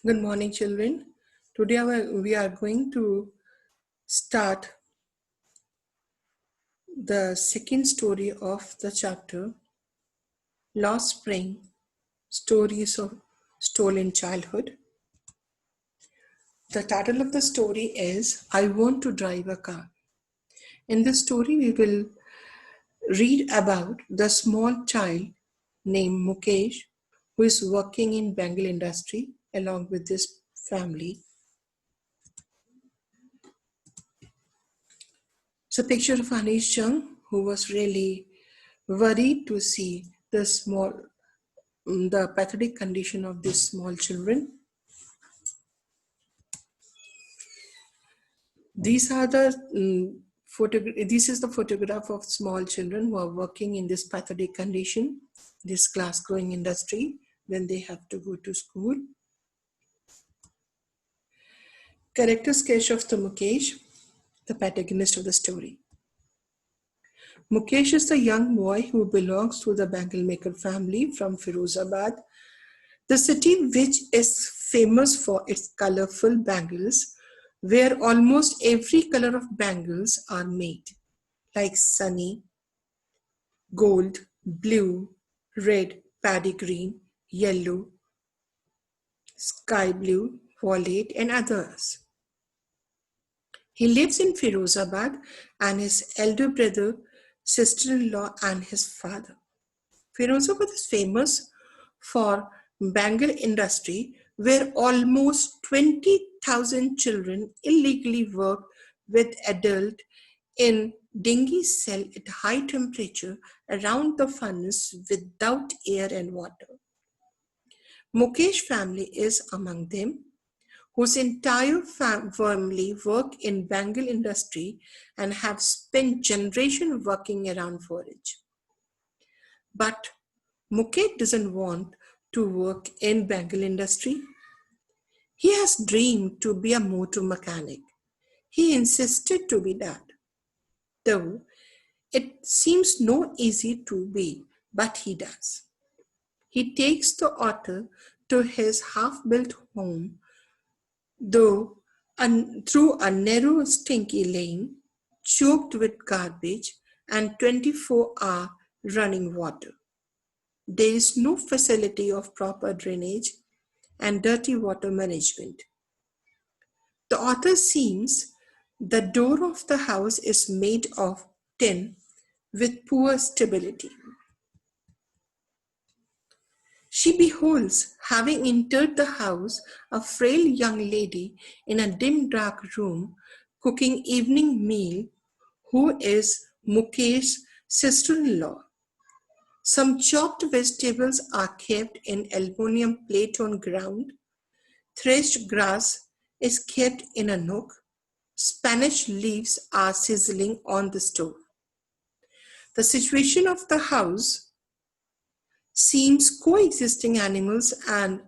Good morning, children. Today we are going to start the second story of the chapter, Lost Spring, Stories of Stolen Childhood. The title of the story is I Want to Drive a Car. In this story, we will read about the small child named Mukesh who is working in Bengal industry along with his family. It's a picture of Anish Jung, who was really worried to see the pathetic condition of these small children. These are the This is the photograph of small children who are working in this pathetic condition, this glass growing industry, when they have to go to school. Character sketch of the Mukesh, the protagonist of the story. Mukesh is the young boy who belongs to the bangle maker family from Firozabad, the city which is famous for its colorful bangles, where almost every color of bangles are made, like sunny, gold, blue, red, paddy green, yellow, sky blue, violet, and others. He lives in Firozabad and his elder brother, sister-in-law, and his father. Firozabad is famous for bangle industry, where almost 20,000 children illegally work with adult in dinghy cell at high temperature around the furnace without air and water. Mukesh family is among them, whose entire family work in bangle industry and have spent generations working around forage. But Mukesh doesn't want to work in bangle industry. He has dreamed to be a motor mechanic. He insisted to be that, though it seems no easy to be, but he does. He takes the auto to his half-built home, though through a narrow, stinky lane, choked with garbage and 24-hour running water. There is no facility of proper drainage and dirty water management. The author seems the door of the house is made of tin with poor stability. She beholds, having entered the house, a frail young lady in a dim dark room cooking evening meal, who is Mukesh's sister-in-law. Some chopped vegetables are kept in aluminum plate on ground. Threshed grass is kept in a nook. Spanish leaves are sizzling on the stove. The situation of the house seems coexisting animals and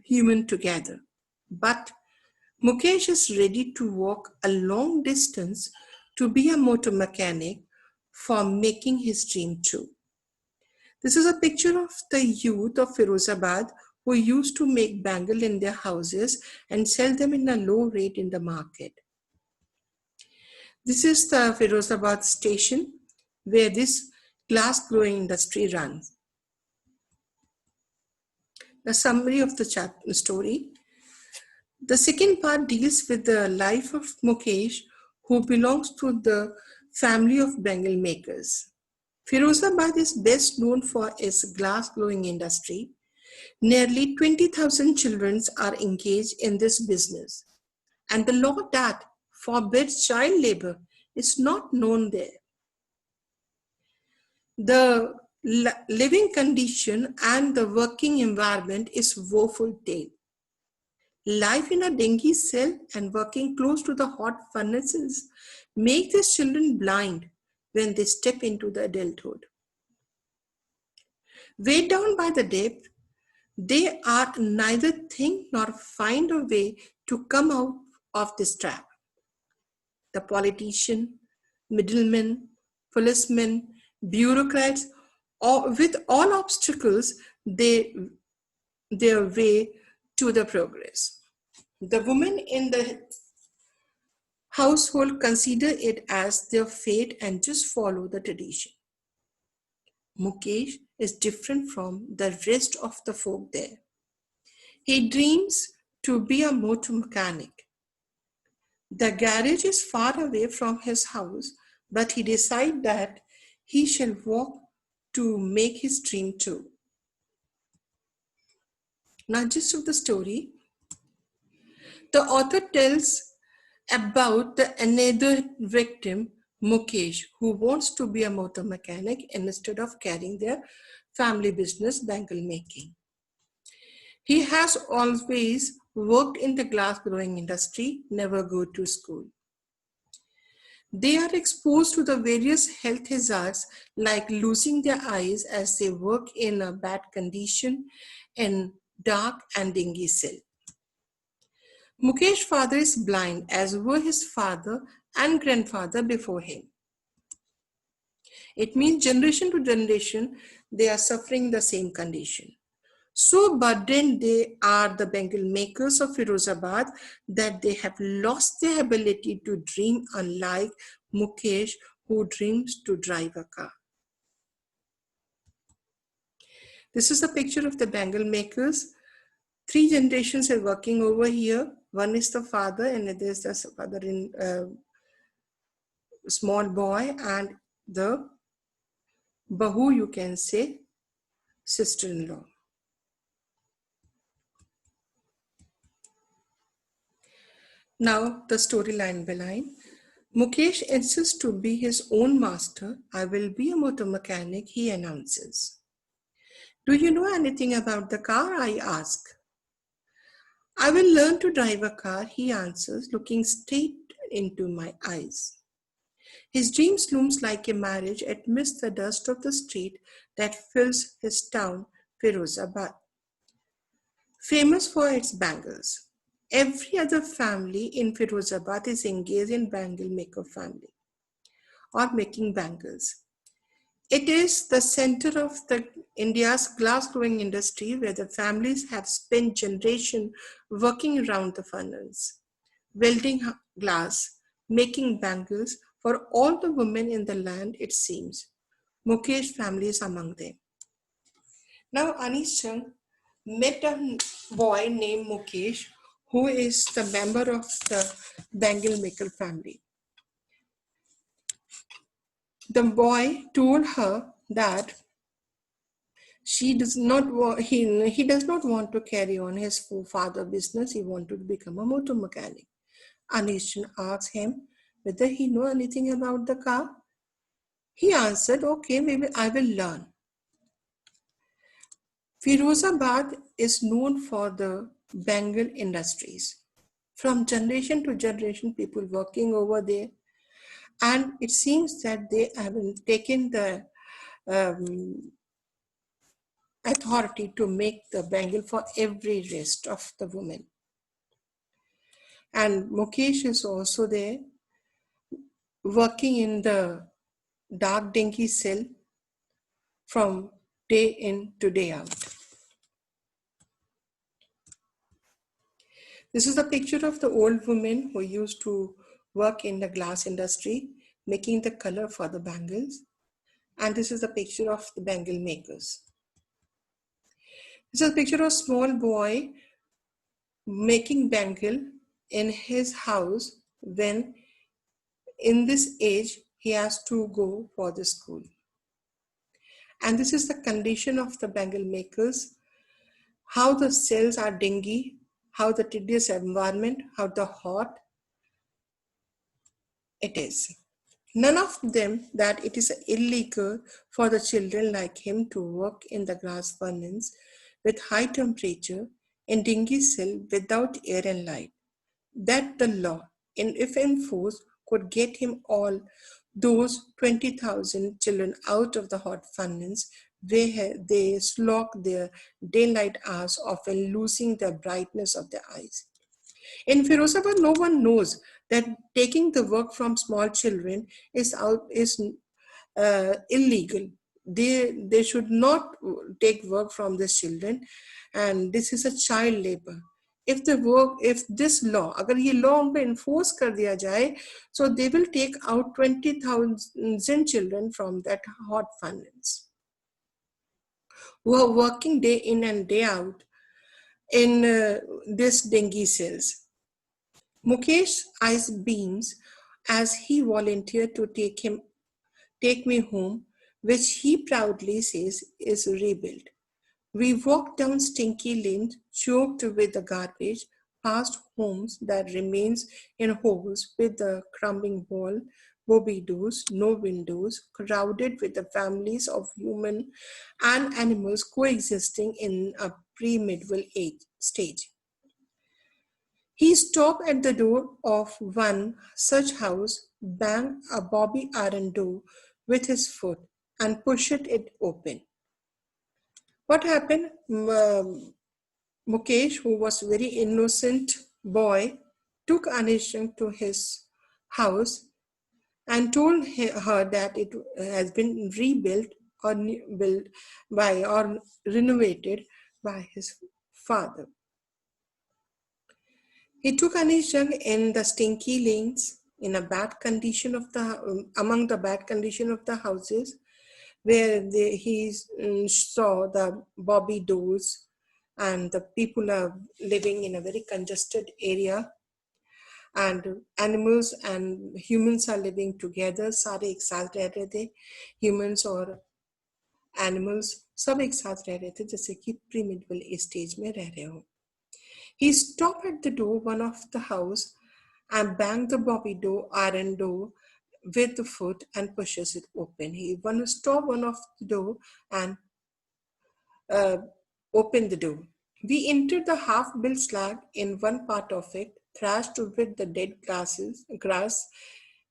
human together. But Mukesh is ready to walk a long distance to be a motor mechanic for making his dream true. This is a picture of the youth of Firozabad who used to make bangle in their houses and sell them in a low rate in the market. This is the Firozabad station where this glass growing industry runs. The summary of the story. The second part deals with the life of Mukesh, who belongs to the family of bangle makers. Firozabad is best known for its glass blowing industry. Nearly 20,000 children are engaged in this business, and the law that forbids child labor is not known there. The living condition and the working environment is woeful tale. Life in a dinghy cell and working close to the hot furnaces make these children blind when they step into the adulthood. Weighed down by the debt, they are neither think nor find a way to come out of this trap. The politician, middlemen, policemen, bureaucrats, with all obstacles their way to the progress. The women in the household consider it as their fate and just follow the tradition. Mukesh is different from the rest of the folk there. He dreams to be a motor mechanic. The garage is far away from his house, but he decides that he shall walk to make his dream true. Now, gist of the story, the author tells about the another victim, Mukesh, who wants to be a motor mechanic instead of carrying their family business bangle making. He has always worked in the glass blowing industry, never go to school. They are exposed to the various health hazards like losing their eyes as they work in a bad condition in dark and dingy cell. Mukesh's father is blind, as were his father and grandfather before him. It means generation to generation, they are suffering the same condition. So burdened they are, the bangle makers of Firozabad, that they have lost their ability to dream, unlike Mukesh, who dreams to drive a car. This is a picture of the bangle makers. Three generations are working over here. One is the father, and it is the father in small boy, and the bahu, you can say, sister-in-law. Now the storyline behind. Mukesh insists to be his own master. I will be a motor mechanic, he announces. Do you know anything about the car? I ask. I will learn to drive a car, he answers, looking straight into my eyes. His dream looms like a marriage amidst the dust of the street that fills his town, Firozabad, famous for its bangles. Every other family in Firozabad is engaged in bangle maker family or making bangles. It is the center of India's glass growing industry, where the families have spent generations working around the furnace, welding glass, making bangles for all the women in the land, it seems. Mukesh family is among them. Now Anish Chung met a boy named Mukesh, who is the member of the bangle maker family. The boy told her that he does not want to carry on his father business. He wanted to become a motor mechanic. Anishan asked him whether he know anything about the car. He answered, okay, I will learn. Firozabad is known for the bangle industries. From generation to generation, people working over there, and it seems that they have taken the authority to make the bangle for every rest of the women. And Mukesh is also there, working in the dark dingy cell from day in to day out. This is a picture of the old woman who used to work in the glass industry, making the color for the bangles. And this is a picture of the bangle makers. This is a picture of a small boy making bangle in his house when in this age he has to go for the school. And this is the condition of the bangle makers, how the cells are dingy, how the tedious environment, how the hot it is. None of them that it is illegal for the children like him to work in the glass furnace with high temperature in dingy cell without air and light. That the law, if enforced, could get him all those 20,000 children out of the hot furnace where they slog their daylight hours, often losing the brightness of their eyes. In Firozabad, no one knows that taking the work from small children is illegal. They should not take work from these children, and this is a child labor. if this law, अगर ये law उन पे enforce कर दिया जाए, so they will take out 20,000 children from that hot furnace who are working day in and day out in this dengue cells. Mukesh eyes beams as he volunteered to take me home, which he proudly says is rebuilt. We walked down stinky lanes choked with the garbage, past homes that remains in holes with the crumbling wall, bobby doors, no windows, crowded with the families of human and animals coexisting in a pre-medieval age stage. He stopped at the door of one such house, banged a bobby iron door with his foot, and pushed it open. What happened? Mukesh, who was a very innocent boy, took Anisha to his house and told her that it has been rebuilt or built by or renovated by his father. He took Anisha in the stinky lanes in a bad condition of the among the bad condition of the houses where he saw the bobby doors and the people are living in a very congested area and animals and humans are living together. सारे एक साथ रह रहे थे, humans और animals सब एक साथ रह रहे थे जैसे कि pre-medieval stage में रह रहे हो. He stopped at the door one of the house and banged the bobby door, iron door, with the foot and pushes it open. He want to stop one of the door and uh, open the door. We entered the half-built slag in one part of it, thrashed with the dead grass,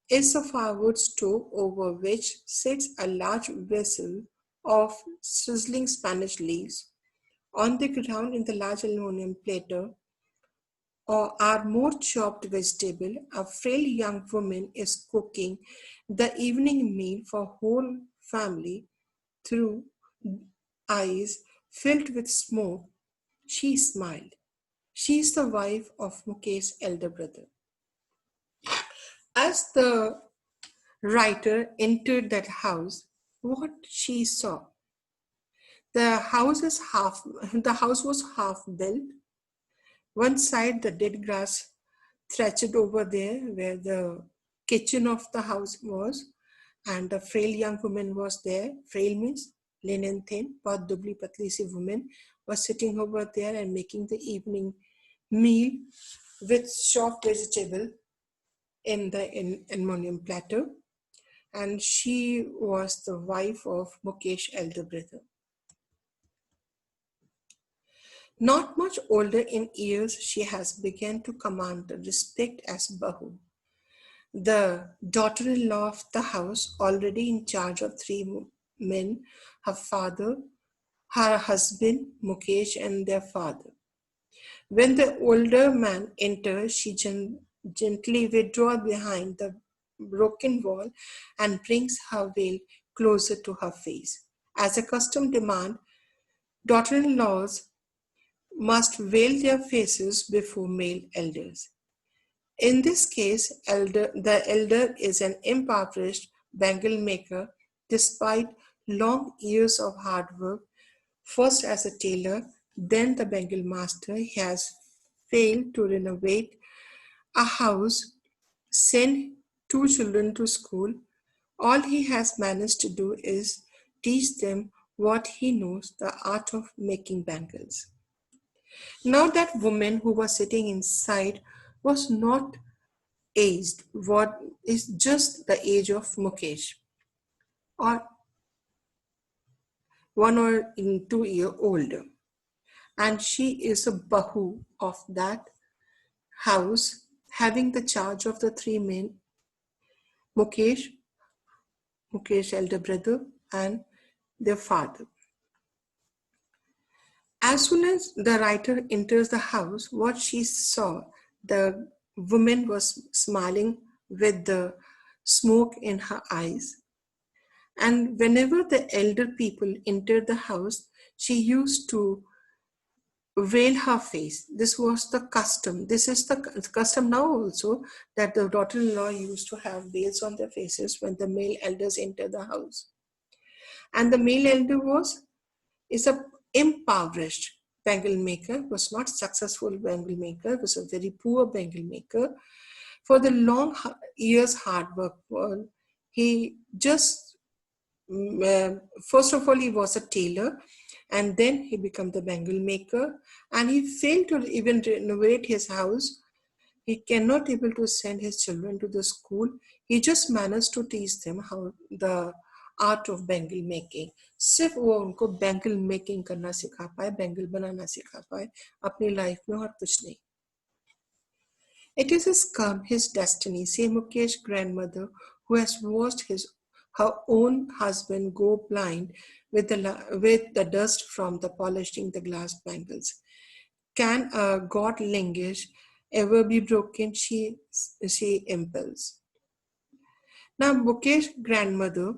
is a firewood stove over which sits a large vessel of sizzling Spanish leaves. On the ground in the large aluminum platter or are more chopped vegetable, a frail young woman is cooking the evening meal for whole family through eyes filled with smoke. She smiled. She is the wife of Mukesh's elder brother. As the writer entered that house, what she saw, the house was half built. One side the dead grass thatched over there where the kitchen of the house was, and a frail young woman was there. Frail means linen thin, but dubli patli si woman was sitting over there and making the evening meal with chopped vegetable in the aluminum platter. And she was the wife of Mukesh's elder brother. Not much older in years, she has begun to command the respect as Bahu, the daughter-in-law of the house, already in charge of three men, her father, her husband, Mukesh, and their father. When the older man enters, she gently withdraws behind the broken wall and brings her veil closer to her face. As a custom demand, daughter-in-laws must veil their faces before male elders. In this case, the elder is an impoverished bangle maker despite long years of hard work, first as a tailor, then the bangle master. He has failed to renovate a house, send two children to school. All he has managed to do is teach them what he knows, the art of making bangles. Now that woman who was sitting inside was not aged, what is just the age of Mukesh, or 1 or 2 years older. And she is a Bahu of that house, having the charge of the three men, Mukesh, Mukesh's elder brother, and their father. As soon as the writer enters the house, what she saw, the woman was smiling with the smoke in her eyes. And whenever the elder people entered the house, she used to veil her face. This was the custom. This is the custom now also, that the daughter-in-law used to have veils on their faces when the male elders enter the house. And the male elder is a impoverished bangle maker, was not successful bangle maker, was a very poor bangle maker. For the long years hard work, he just first of all he was a tailor, and then he became the bangle maker, and he failed to even renovate his house. He cannot able to send his children to the school. He just managed to teach them how the art of bangle making. सिर्फ वो उनको bangle making करना सिखा पाए, bangle बनाना सिखा पाए अपनी life में, और कुछ नहीं. It is his come, his destiny, say Mukesh's grandmother, who has watched her own husband go blind with the dust from the polishing the glass bangles. Can a God language ever be broken? She impels. Now, Mukesh's grandmother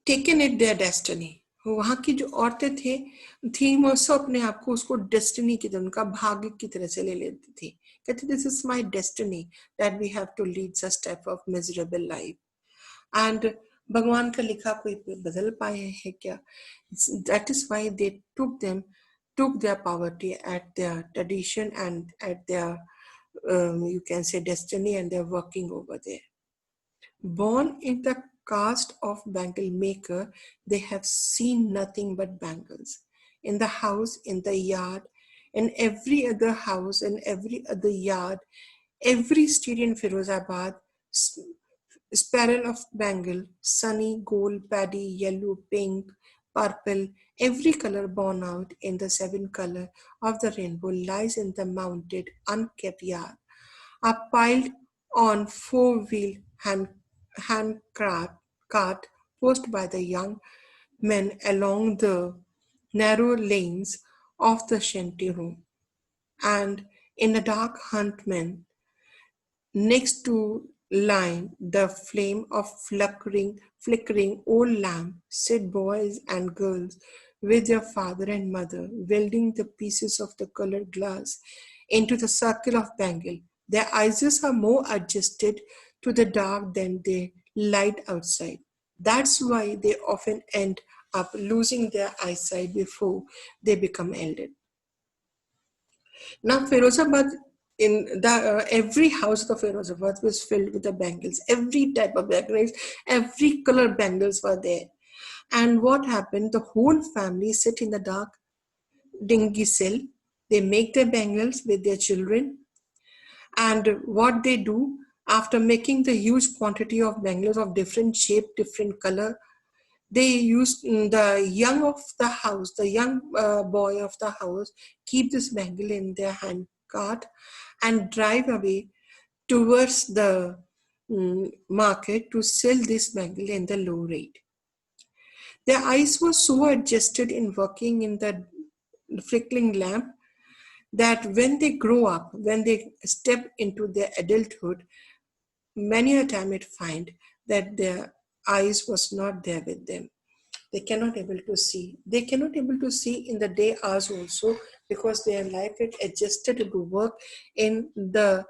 taken it their destiny. वहाँ की जो औरतें थी वो सब अपने आप को उसको डेस्टिनी की तरह, उनका भाग्य की तरह से ले लेती थी. कहती this is my destiny that we have to lead such type of miserable life. And भगवान का लिखा कोई बदल पाए है क्या? That is why they took their poverty at their tradition and at their you can say destiny, and they're working over there. Born in the caste of bangle maker, they have seen nothing but bangles. In the house, in the yard, in every other house, in every other yard, every street in Firozabad, spiral of bangle, sunny, gold, paddy, yellow, pink, purple, every color born out in the seven color of the rainbow lies in the mounted, unkept yard, are piled on four-wheel handcart cart pushed by the young men along the narrow lanes of the shanty room. And in the dark huntmen next to line the flame of flickering old lamp sit boys and girls with their father and mother, welding the pieces of the colored glass into the circle of bangle. Their eyes are more adjusted to the dark than the light outside. That's why they often end up losing their eyesight before they become elder. Now, Firozabad, in the every house of Firozabad was filled with the bangles. Every type of bangles, every color bangles were there. And what happened? The whole family sit in the dark dingy cell. They make their bangles with their children. And what they do after making the huge quantity of bangles of different shape, different color, they use the young of the house, the young boy of the house, keep this bangle in their hand cart and drive away towards the market to sell this bangle in the low rate. Their eyes were so adjusted in working in the flickering lamp that when they grow up, when they step into their adulthood, many a time it find that their eyes was not there with them. They cannot able to see. They cannot able to see in the day hours also, because their life is adjusted to work in the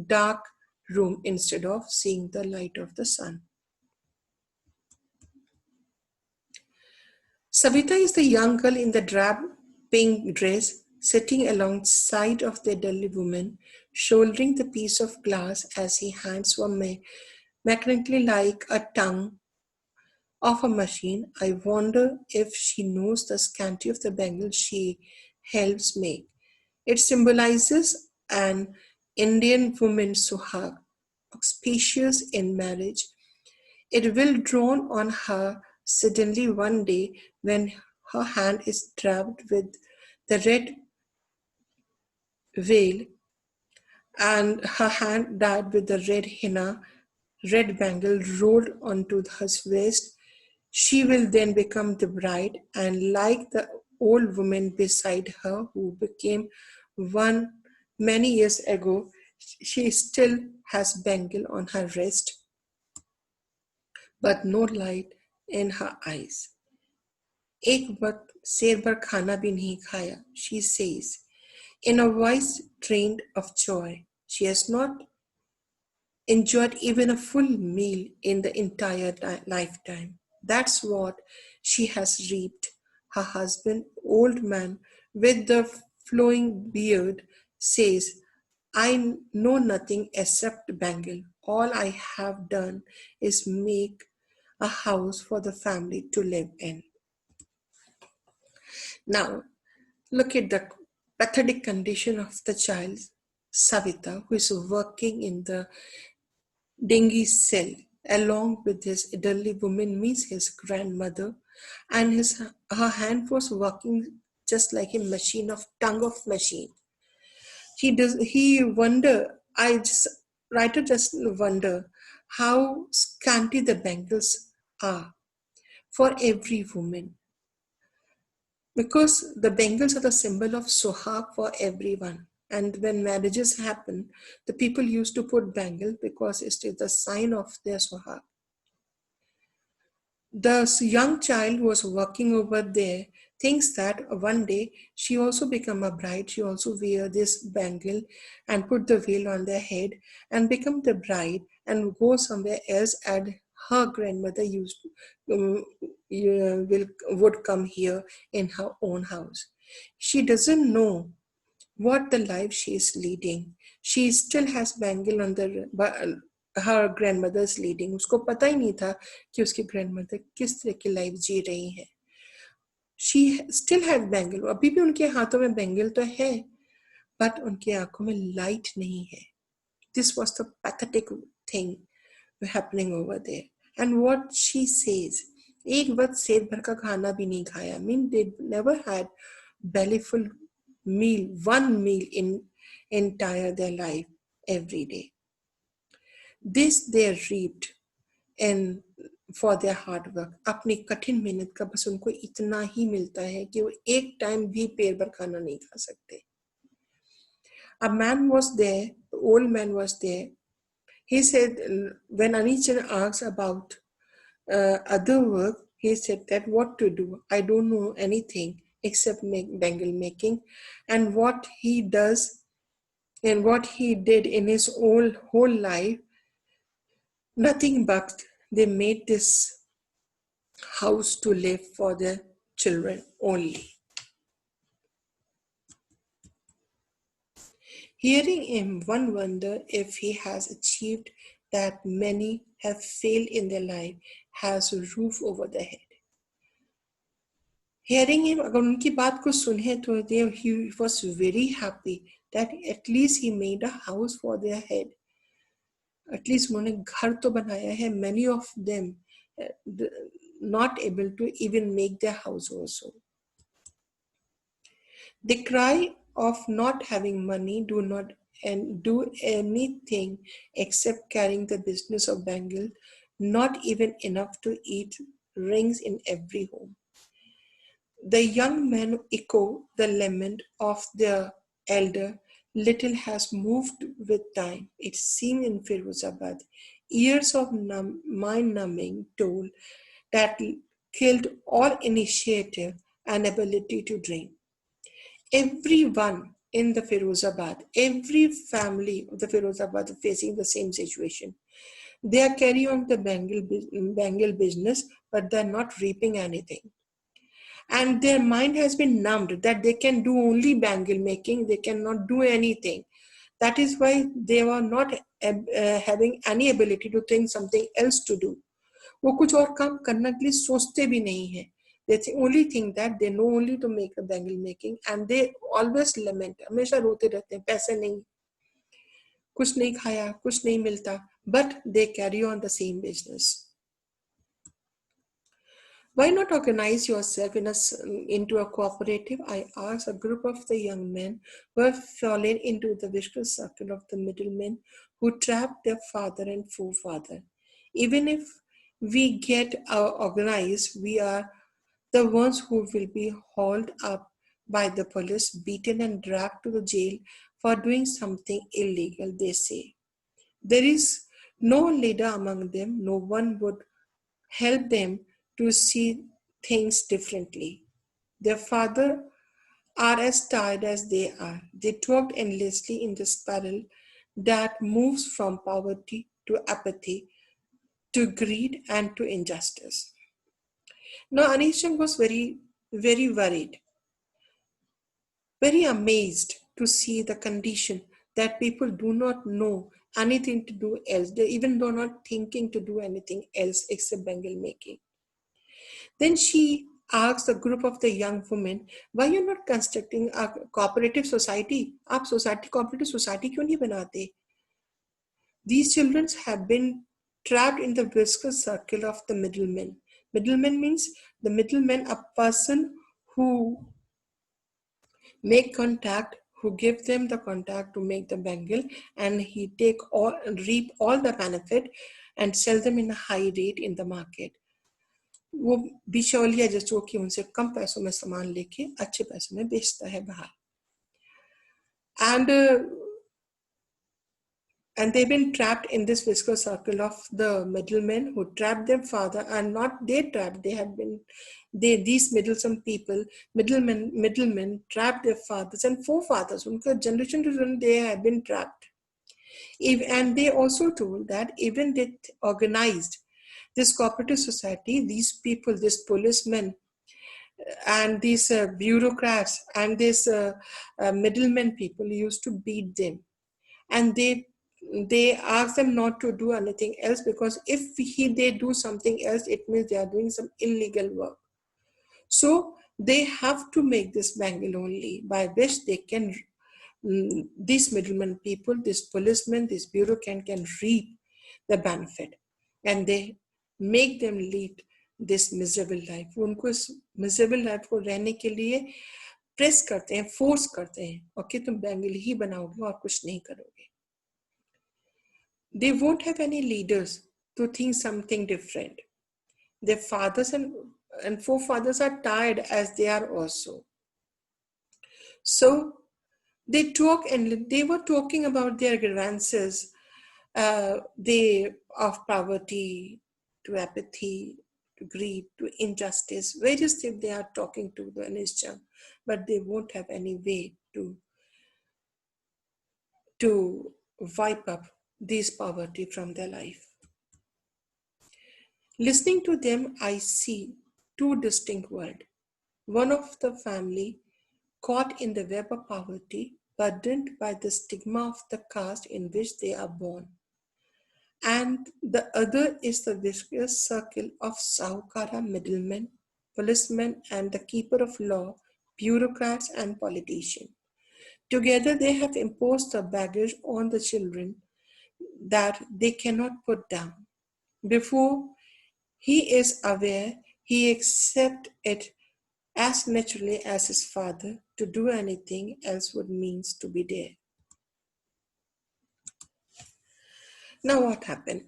dark room instead of seeing the light of the sun. Savita is the young girl in the drab pink dress, sitting alongside of the elderly woman, shouldering the piece of glass as her hands were mechanically like a tongue of a machine. I wonder if she knows the scanty of the bangles she helps make. It symbolizes an Indian woman's suhag, auspicious in marriage. It will dawn on her suddenly one day when her hand is dabbed with the red veil, and her hand dabbed with the red henna, red bangle rolled onto her waist. She will then become the bride, and like the old woman beside her who became one many years ago, she still has bangle on her wrist, but no light in her eyes. एक वक्त शेर भर खाना भी नहीं खाया, she says, in a voice drained of joy. She has not enjoyed even a full meal in the entire lifetime. That's what she has reaped. Her husband, old man with the flowing beard, says, I know nothing except Bengal. All I have done is make a house for the family to live in. Now, look at the pathetic condition of the child, Savita, who is working in the dingy cell along with his elderly woman, means his grandmother, and her hand was working just like a machine of tongue of machine. He wonder, I just writer just wonder how scanty the bangles are for every woman, because the bangles are the symbol of sohag for everyone. And when marriages happen, the people used to put bangle because it is the sign of their sohag. The young child who was working over there thinks that one day she also become a bride. She also wear this bangle and put the veil on their head and become the bride and go somewhere else. And her grandmother used will would come here in her own house. She doesn't know what the life she is leading. She still has bangle on the her grandmother's leading. उसको पता ही नहीं था कि उसकी grandmother किस तरह की life जी रही है. She still has bangle. अभी भी उनके हाथों में bangle तो है, but उनकी आंखों में light नहीं है. This was the pathetic thing happening over there. And what she says, एक वक्त सेठ भर का खाना भी नहीं खाया. I mean, they never had bellyful meal, one meal in entire their life every day. This they reaped and for their hard work. अपनी कठिन मेहनत का बस उनको इतना ही मिलता है कि वो एक टाइम भी पेट भर खाना नहीं खा सकते. A man was there, the old man was there. He said, when Anichan asked about other work, he said that what to do. I don't know anything except bangle making, and what he does and what he did in his whole life, nothing but they made this house to live for their children only. Hearing him, one wonder if he has achieved that many have failed in their life, has a roof over their head. Hearing him, अगर उनकी बात को सुने तो he was very happy that at least he made a house for their head. At least उन्होंने घर तो बनाया है. Many of them not able to even make their house also. The cry of not having money do not and do anything except carrying the business of bangle, not even enough to eat, rings in every home. The young men echo the lament of their elder. Little has moved with time. It seemed in Firozabad. Years of mind-numbing toll that killed all initiative and ability to dream. Everyone in the Firozabad, every family of the Firozabad is facing the same situation. They are carrying on the bangle business, but they're not reaping anything. And their mind has been numbed that they can do only bangle making, they cannot do anything. That is why they were not having any ability to think something else to do. वो कुछ और काम करने के लिए सोचते भी नहीं है. They only think that they know only to make a bangle making, and they always lament. हमेशा रोते रहते हैं, पैसे नहीं, कुछ नहीं खाया, कुछ नहीं मिलता. But they carry on the same business. Why not organize yourself into a cooperative? I asked a group of the young men who have fallen into the vicious circle of the middlemen who trapped their father and forefather. Even if we get organized, we are the ones who will be hauled up by the police, beaten and dragged to the jail for doing something illegal, they say. There is no leader among them, no one would help them to see things differently. Their father are as tired as they are. They talked endlessly in the spiral that moves from poverty to apathy, to greed and to injustice. Now Anishan was very worried, very amazed to see the condition that people do not know anything to do else. They even though not thinking to do anything else except bangle making. Then she asked a group of the young women, why you're not constructing a cooperative society? आप society cooperative society क्यों नहीं बनाते? These children have been trapped in the viscous circle of the middleman. Middleman means the middleman, a person who make contact, who give them the contact to make the bangle, and he take all reap all the benefit and sell them in a high rate in the market. वो बिचौलिया जो कि उनसे कम पैसों में सामान लेके अच्छे पैसों में बेचता है बाहर. And they've been trapped in this viscous circle of the middlemen who trapped their father, and not they trapped, they have been, these middlesome people, middlemen trapped their fathers and forefathers. Unka generation to generation they have been trapped. And they also told that even they organized this cooperative society, these people, these policemen, and these bureaucrats and these middlemen people used to beat them, and they ask them not to do anything else, because if they do something else, it means they are doing some illegal work. So they have to make this bangle only by which they can, these middlemen people, these policemen, this bureau can reap the benefit, and they make them lead this miserable life. उनको इस miserable life को रहने के लिए press करते हैं, force करते हैं, ओके तुम बैंगल ही बनाओगे और कुछ नहीं करोगे. They won't have any leaders to think something different. Their fathers and forefathers are tired as they are also. So they talk, and they were talking about their grievances, of poverty to apathy to greed to injustice. Various things they are talking to the Anisham, but they won't have any way to wipe up this poverty from their life. Listening to them, I see two distinct worlds. One of the family caught in the web of poverty, burdened by the stigma of the caste in which they are born. And the other is the vicious circle of Sahukara middlemen, policemen, and the keeper of law, bureaucrats, and politicians. Together, they have imposed a baggage on the children that they cannot put down. Before he is aware, he accepts it as naturally as his father. To do anything else would means to be there. Now what happened?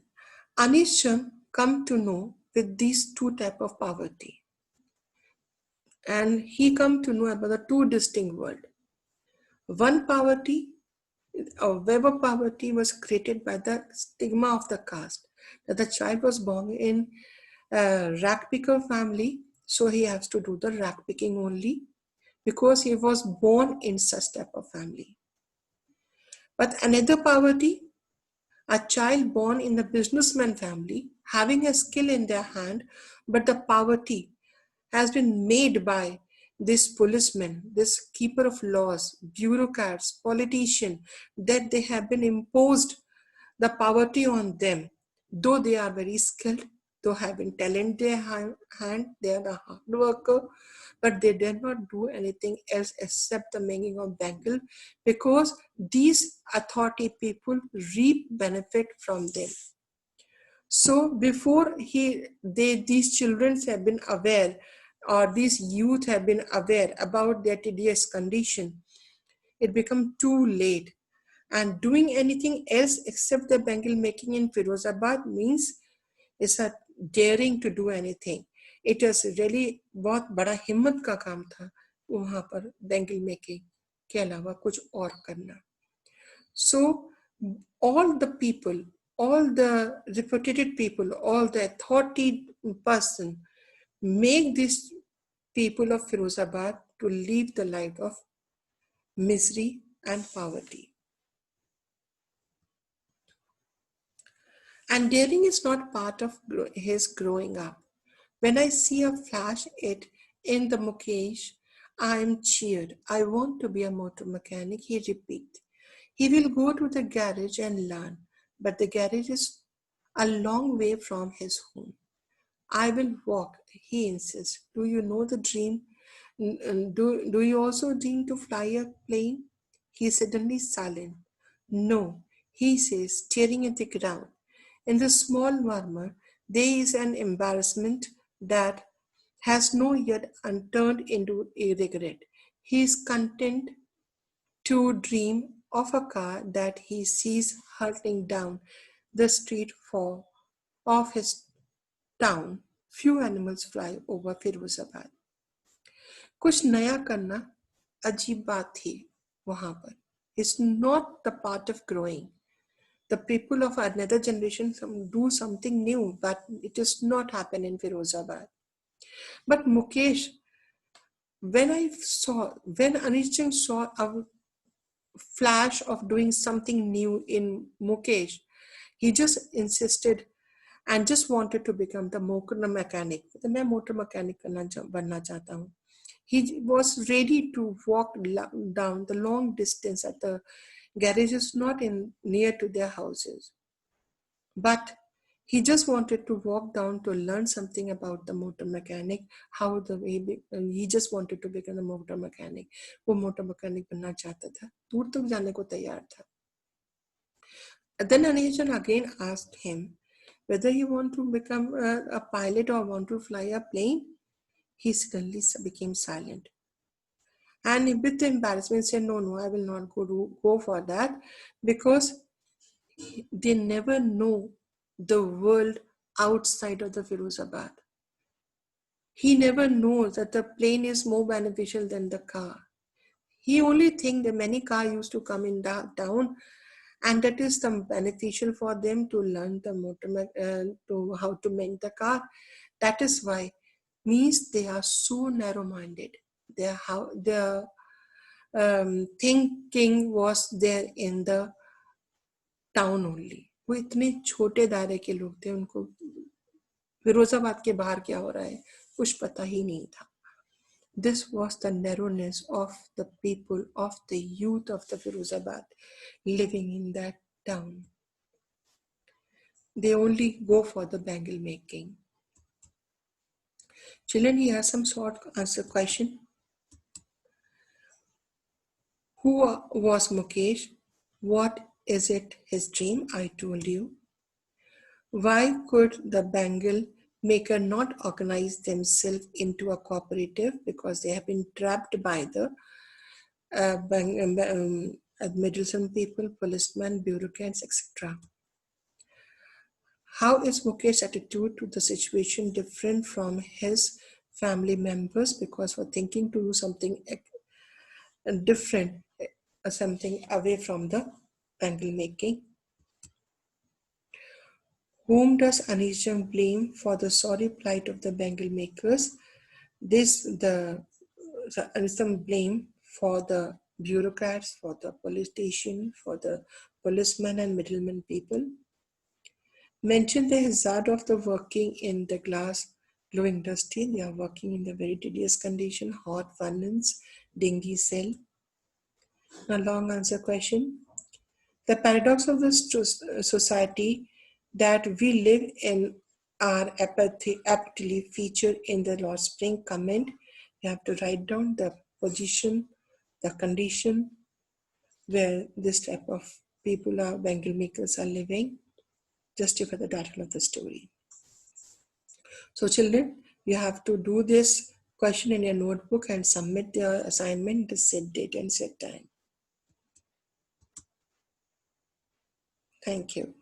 Anisham come to know with these two type of poverty. And he come to know about the two distinct world. One poverty, a web of poverty was created by the stigma of the caste. That the child was born in a rag picker family, so he has to do the rag picking only because he was born in such type of family. But another poverty, a child born in a businessman family, having a skill in their hand, but the poverty has been made by this policeman, this keeper of laws, bureaucrats, politician, that they have been imposed the poverty on them, though they are very skilled, though having talent in their hand, they are a hard worker, but they did not do anything else except the making of bangle, because these authority people reap benefit from them. So before these children have been aware, or these youth have been aware about their tedious condition, it become too late. And doing anything else except the bangle making in Firozabad means it's a daring to do anything. It was really बहुत बड़ा हिम्मत का काम था वहाँ पर bangle making के अलावा कुछ और करना. So all the people, all the reputed people, all the authority person make these people of Firozabad to leave the life of misery and poverty. And daring is not part of his growing up. When I see a flash it in the Mukesh, I am cheered. I want to be a motor mechanic, he repeats. He will go to the garage and learn, but the garage is a long way from his home. I will walk, he insists. Do you know the dream? Do you also dream to fly a plane? He is suddenly silent. No, he says, staring at the ground. In the small murmur, there is an embarrassment that has no yet turned into a regret. He is content to dream of a car that he sees hurtling down the street for of his town. Few animals fly over Firozabad. कुछ नया करना अजीब बात थी वहां पर. It's not the part of growing. The people of another generation do something new, but it does not happen in Firozabad. But Mukesh, when Anishchand saw a flash of doing something new in Mukesh, he just insisted and just wanted to become the motor mechanic. तो मैं motor mechanic बनना चाहता हूँ. He was ready to walk down the long distance at the garages not in near to their houses. But he just wanted to walk down to learn something about the motor mechanic, how the way he just wanted to become a motor mechanic. वो motor mechanic बनना चाहता था, दूर तक जाने को तैयार था. Then Anishan again asked him whether he want to become a pilot or want to fly a plane. He suddenly became silent. And with the embarrassment said, no, I will not go for that, because they never know the world outside of the Firozabad. He never knows that the plane is more beneficial than the car. He only thinks that many cars used to come in town, and that is the beneficial for them to learn the to how to mend the car. That is why, means they are so narrow-minded. Their thinking was there in the town only. वो इतने छोटे दायरे के लोग थे, उनको फिरोजाबाद के बाहर क्या हो रहा है कुछ पता ही नहीं था. This was the narrowness of the people, of the youth of the Firozabad living in that town. They only go for the bangle making. Children, here some short answer question. Who was Mukesh? What is it his dream? I told you. Why could the bangle maker not organize themselves into a cooperative? Because they have been trapped by the middleman people, policemen, bureaucrats, etc. How is Mukesh's attitude to the situation different from his family members? Because we're thinking to do something different, something away from the bangle making. Whom does Anisham blame for the sorry plight of the bangle makers? Anisham blame for the bureaucrats, for the police station, for the policemen and middlemen people. Mention the hazard of the working in the glass glow industry. They are working in the very tedious condition, hot furnace, dingy cell. Now, long answer question. The paradox of this society that we live in are aptly featured in the Lord Spring comment. You have to write down the position, the condition where this type of people are, bangle makers are living. Justify the title of the story. So children, you have to do this question in your notebook and submit the assignment, the set date and set time. Thank you.